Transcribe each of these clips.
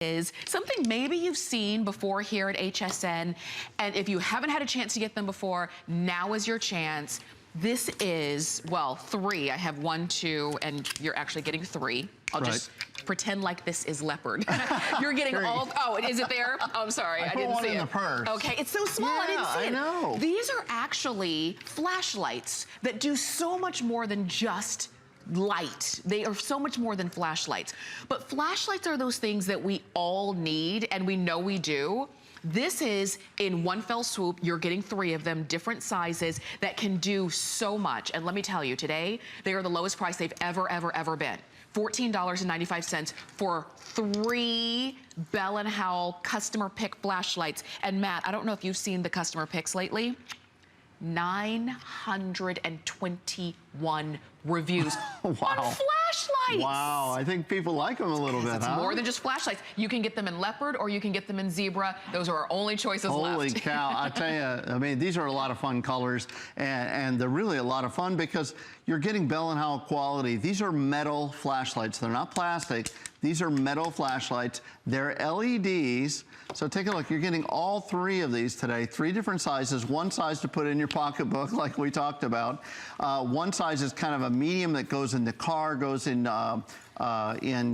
is something maybe you've seen before here at HSN, and if you haven't had a chance to get them before, now is your chance. This is, well, 3. I have 1, 2, and you're actually getting 3. I'll just pretend like this is leopard. You're getting all, oh, is it there? Oh, I'm sorry, I didn't see it. In the purse. Okay, it's so small, I didn't see it. I know. These are actually flashlights that do so much more than just light. They are so much more than flashlights. But flashlights are those things that we all need, and we know we do. This is in one fell swoop. You're getting 3 of them, different sizes, that can do so much. And let me tell you, today, they are the lowest price they've ever been. $14.95 for 3 Bell & Howell customer pick flashlights. And Matt, I don't know if you've seen the customer picks lately. 921 reviews on flashlights. Wow, I think people like them a little bit, It's more than just flashlights. You can get them in leopard or you can get them in zebra. Those are our only choices left. Holy cow, I tell you, I mean, these are a lot of fun colors, and they're really a lot of fun because you're getting Bell & Howell quality. These are metal flashlights. They're not plastic. These are metal flashlights. They're LEDs. So take a look. You're getting all 3 of these today. 3 different sizes. One size to put in your pocketbook, like we talked about. One size is kind of a medium that goes in the car, goes in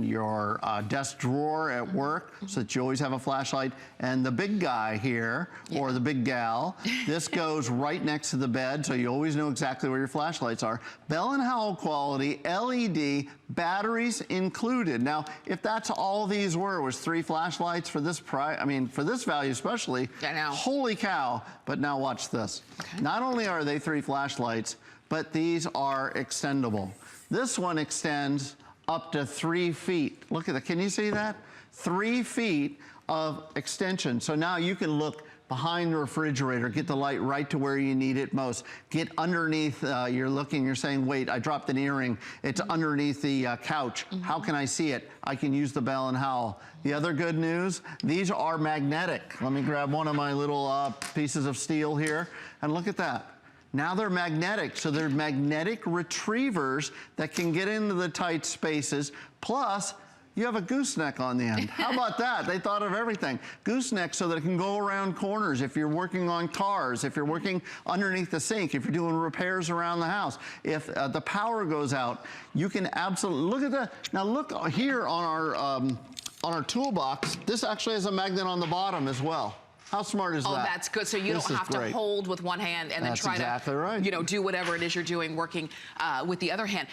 your desk drawer at work, so that you always have a flashlight. And the big guy here, or the big gal, this goes right next to the bed, so you always know exactly where your flashlights are. Bell & Howell quality, LED, batteries included. Now, if that's all these were, was 3 flashlights for this price, I mean, for this value especially, holy cow. But now watch this. Not only are they 3 flashlights, but these are extendable. This one extends up to 3 feet. Look at that, can you see that? 3 feet of extension. So now you can look behind the refrigerator, get the light right to where you need it most. Get underneath, you're looking, you're saying, wait, I dropped an earring. It's underneath the couch. How can I see it? I can use the Bell & Howell. The other good news, these are magnetic. Let me grab one of my little pieces of steel here, and look at that. Now they're magnetic, so they're magnetic retrievers that can get into the tight spaces. Plus, you have a gooseneck on the end. How about that? They thought of everything. Gooseneck so that it can go around corners if you're working on cars, if you're working underneath the sink, if you're doing repairs around the house. If the power goes out, you can absolutely, look at that. Now look here on our toolbox, this actually has a magnet on the bottom as well. How smart is that? Oh, that's good. So you don't have to hold with one hand and then try to, you know, do whatever it is you're doing, working with the other hand.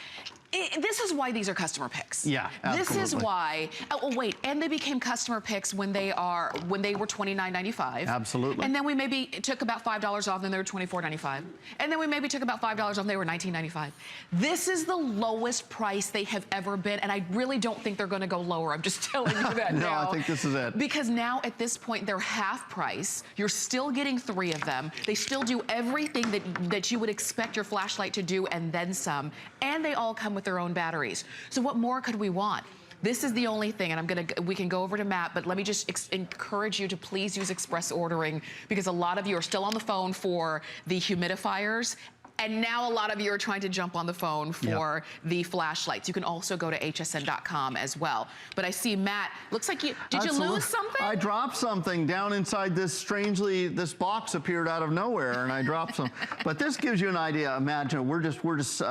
This is why these are customer picks. Yeah, absolutely. This is why, oh wait, and they became customer picks when they were $29.95. Absolutely. And then we maybe took about $5 off, then they were $24.95. And then we maybe took about $5 off, and they were $19.95. This is the lowest price they have ever been, and I really don't think they're gonna go lower. I'm just telling you that now. No, I think this is it. Because now at this point, they're half price. You're still getting 3 of them. They still do everything that you would expect your flashlight to do, and then some. And they all come with their own batteries. So what more could we want? This is the only thing, and we can go over to Matt, but let me just encourage you to please use express ordering, because a lot of you are still on the phone for the humidifiers, and now a lot of you are trying to jump on the phone for the flashlights. You can also go to hsn.com as well. But I see Matt, looks like did you lose something? I dropped something down inside this, strangely, this box appeared out of nowhere and I dropped some. But this gives you an idea. Imagine, we're just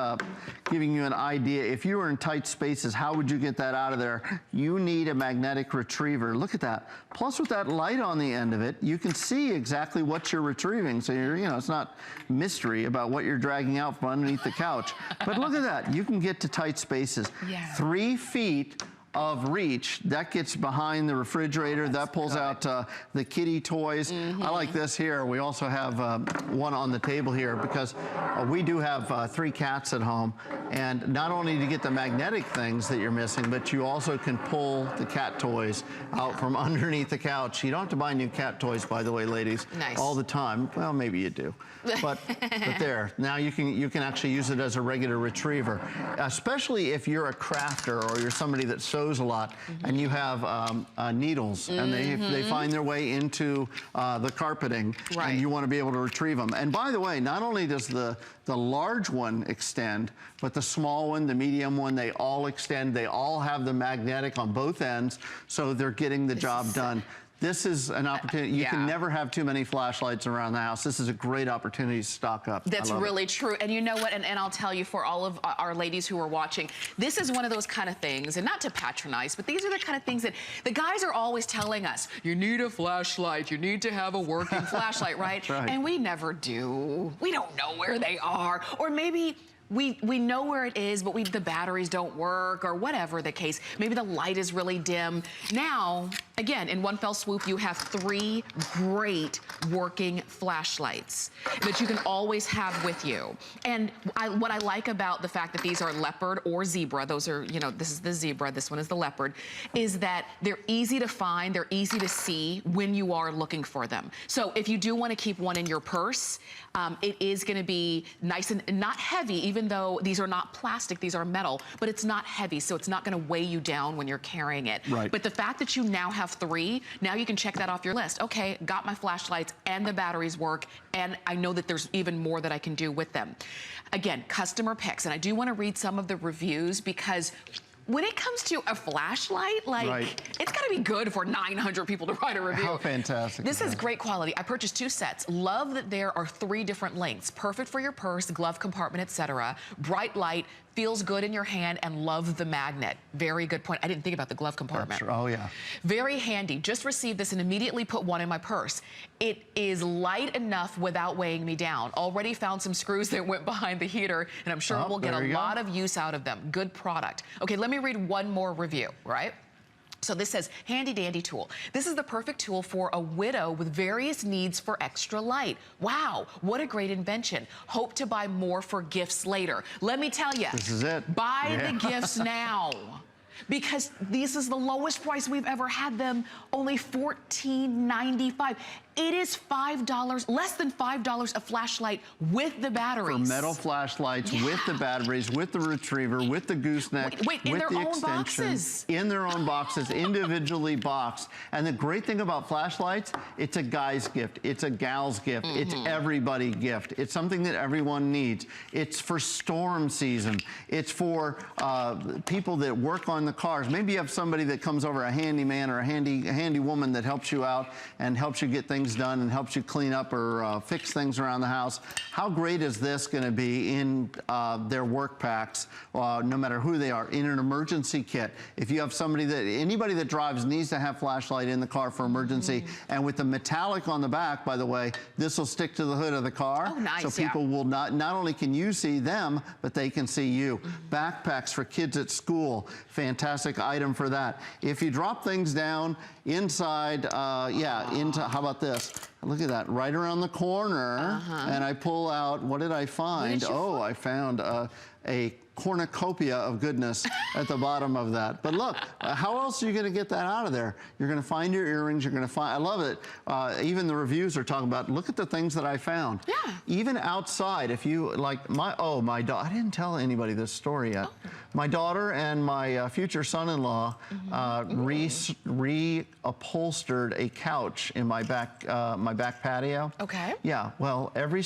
giving you an idea. If you were in tight spaces, how would you get that out of there? You need a magnetic retriever. Look at that. Plus with that light on the end of it, you can see exactly what you're retrieving. So you're, you know, it's not mystery about what you're dragging out from underneath the couch. But look at that, you can get to tight spaces. 3 feet of reach, that gets behind the refrigerator, that pulls out the kitty toys. I like this here. We also have one on the table here because we do have 3 cats at home, and not only do you get the magnetic things that you're missing, but you also can pull the cat toys out from underneath the couch. You don't have to buy new cat toys, by the way, ladies, all the time. Well, maybe you do, but there. Now you can actually use it as a regular retriever, especially if you're a crafter or you're somebody that sews toes a lot, and you have needles, and they find their way into the carpeting, and you want to be able to retrieve them. And by the way, not only does the large one extend, but the small one, the medium one, they all extend. They all have the magnetic on both ends, so they're getting the job done. This is an opportunity. You can never have too many flashlights around the house. This is a great opportunity to stock up. That's really true. And you know what? And I'll tell you, for all of our ladies who are watching, this is one of those kind of things, and not to patronize, but these are the kind of things that the guys are always telling us. You need a flashlight. You need to have a working flashlight, right? Right? And we never do. We don't know where they are. Or maybe we know where it is, but the batteries don't work, or whatever the case. Maybe the light is really dim. Now, again, in one fell swoop, you have 3 great working flashlights that you can always have with you. And what I like about the fact that these are leopard or zebra, those are, you know, this is the zebra, this one is the leopard, is that they're easy to find, they're easy to see when you are looking for them. So if you do want to keep one in your purse, it is going to be nice and not heavy, even though these are not plastic, these are metal, but it's not heavy, so it's not going to weigh you down when you're carrying it. Right. But the fact that you now have 3, now you can check that off your list. Okay, got my flashlights and the batteries work, and I know that there's even more that I can do with them. Again, customer picks, and I do want to read some of the reviews, because when it comes to a flashlight, like, it's got to be good for 900 people to write a review. How fantastic. This is great quality. I purchased 2 sets. Love that there are 3 different lengths. Perfect for your purse, glove compartment, etc. Bright light, feels good in your hand, and love the magnet. Very good point. I didn't think about the glove compartment. That's, oh yeah. Very handy. Just received this and immediately put one in my purse. It is light enough without weighing me down. Already found some screws that went behind the heater, and I'm sure we'll get a lot of use out of them. Good product. Okay, let me read one more review, right? So this says, handy dandy tool. This is the perfect tool for a widow with various needs for extra light. Wow, what a great invention. Hope to buy more for gifts later. Let me tell you, this is it. Buy the gifts now. Because this is the lowest price we've ever had them, only $14.95. It is $5, less than $5 a flashlight with the batteries. For metal flashlights, with the batteries, with the retriever, with the gooseneck, with in their the own extension. boxes. In their own boxes, individually boxed. And the great thing about flashlights, it's a guy's gift, it's a gal's gift, it's everybody's gift. It's something that everyone needs. It's for storm season. It's for people that work on the cars. Maybe you have somebody that comes over, a handyman or a handy woman that helps you out and helps you get things done and helps you clean up or fix things around the house. How great is this going to be in their work packs, no matter who they are, in an emergency kit? If you have anybody that drives needs to have flashlight in the car for emergency, and with the metallic on the back, by the way, this will stick to the hood of the car. Oh, nice, so people will not only can you see them, but they can see you. Backpacks for kids at school, fantastic item for that. If you drop things down inside, how about this? Look at that, right around the corner, and I pull out, what did I find? I found a cornucopia of goodness at the bottom of that. But look, how else are you going to get that out of there? You're going to find your earrings, you're going to find, I love it. Even the reviews are talking about, look at the things that I found. Yeah. Even outside, if you, like, my daughter, I didn't tell anybody this story yet. My daughter and my future son-in-law reupholstered a couch in my back patio. Okay. Yeah, well, every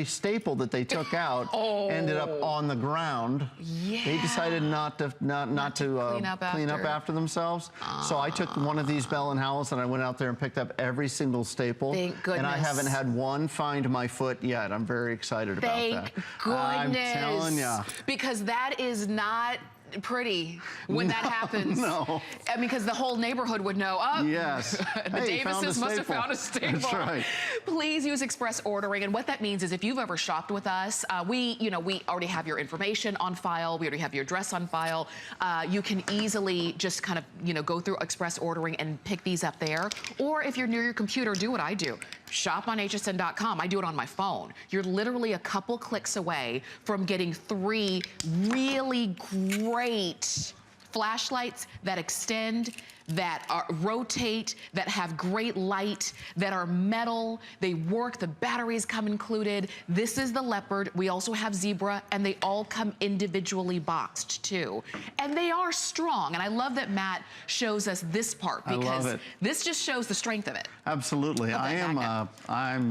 staple that they took out ended up on the ground. Yeah. They decided not to clean up after themselves. So I took one of these Bell & Howells and I went out there and picked up every single staple. Thank goodness. And I haven't had one find my foot yet. I'm very excited about that. Thank goodness. I'm telling you. Because that is not pretty when that happens. No. I mean, because the whole neighborhood would know, yes. The Davises must have found a staple. That's right. Please use express ordering. And what that means is if you've ever shopped with us, we already have your information on file. We already have your address on file. You can easily just kind of, go through express ordering and pick these up there. Or if you're near your computer, do what I do. Shop on hsn.com. I do it on my phone. You're literally a couple clicks away from getting 3 really great flashlights that extend, that rotate, that have great light, that are metal. They work, the batteries come included. This is the leopard. We also have zebra, and they all come individually boxed too. And they are strong, and I love that Matt shows us this part because this just shows the strength of it. Absolutely. I'm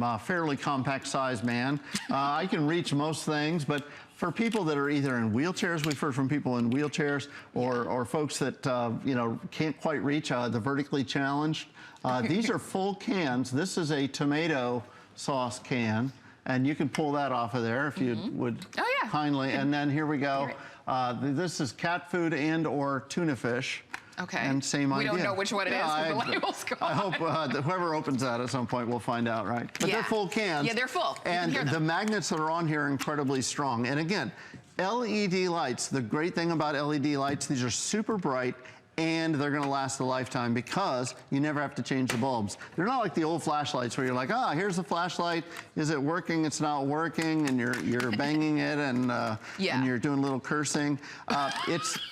a fairly compact sized man. I can reach most things, but for people that are either in wheelchairs, we've heard from people in wheelchairs, or folks that you know, can't quite reach, the vertically challenged. These are full cans. This is a tomato sauce can, and you can pull that off of there if you would kindly. And then here we go. This is cat food and or tuna fish. Okay. And same idea. We don't know which one it is because the label's gone. I hope whoever opens that at some point will find out, right? But they're full cans. Yeah, they're full. And the magnets that are on here are incredibly strong. And again, LED lights, the great thing about LED lights, these are super bright, and they're gonna last a lifetime because you never have to change the bulbs. They're not like the old flashlights where you're like, here's the flashlight, is it working, it's not working, and you're banging it and you're doing a little cursing.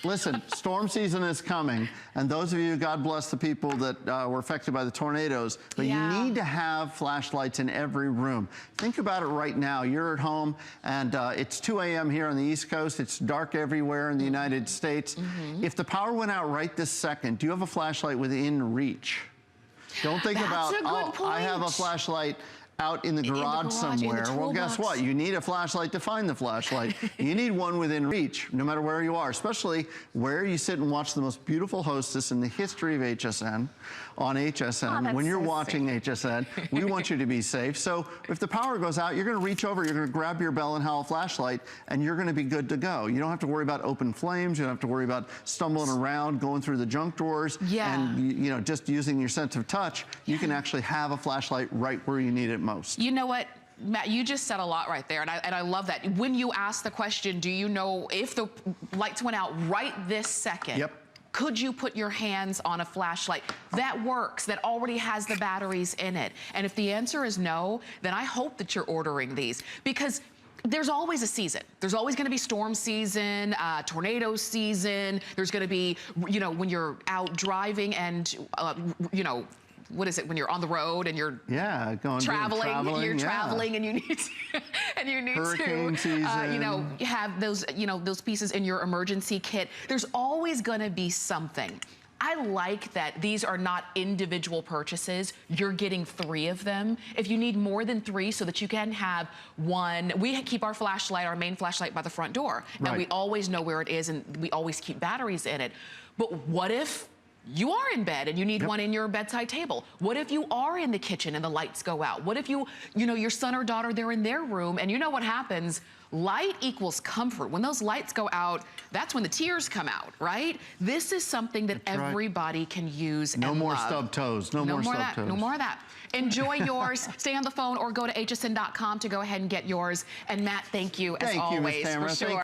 Listen, storm season is coming, and those of you, God bless the people that were affected by the tornadoes, but you need to have flashlights in every room. Think about it right now. You're at home, and it's 2 a.m. here on the East Coast. It's dark everywhere in the United States. If the power went out right this second, do you have a flashlight within reach? Don't think about, I have a flashlight out in the garage somewhere. Well, guess what? You need a flashlight to find the flashlight. You need one within reach, no matter where you are, especially where you sit and watch the most beautiful hostess in the history of HSN on HSN. When you're watching HSN, we want you to be safe. So if the power goes out, you're going to reach over, you're going to grab your Bell & Howell flashlight, and you're going to be good to go. You don't have to worry about open flames. You don't have to worry about stumbling around, going through the junk drawers, and you know, just using your sense of touch. You can actually have a flashlight right where you need it most. You know what, Matt, you just said a lot right there, and I love that. When you ask the question, do you know if the lights went out right this second? Could you put your hands on a flashlight? That works, that already has the batteries in it. And if the answer is no, then I hope that you're ordering these, because there's always a season. There's always gonna be storm season, tornado season. There's gonna be, you know, when you're out driving and, you know, what is it, when you're on the road and you're traveling, you're traveling and you need to, and you need Hurricane season. you know, have those, you know, those pieces in your emergency kit. There's always gonna be something. I like that these are not individual purchases. You're getting 3 of them. If you need more than 3 so that you can have one, we keep our flashlight, our main flashlight by the front door. And we always know where it is, and we always keep batteries in it. But what if you are in bed and you need one in your bedside table? What if you are in the kitchen and the lights go out? What if you know, your son or daughter, they're in their room, and you know what happens? Light equals comfort. When those lights go out, that's when the tears come out, right? This is something that everybody can use and love. No more stub toes. No more stub toes. No more of that. Enjoy yours. Stay on the phone or go to hsn.com to go ahead and get yours. And Matt, thank you as always, Ms. Tamara. for sure.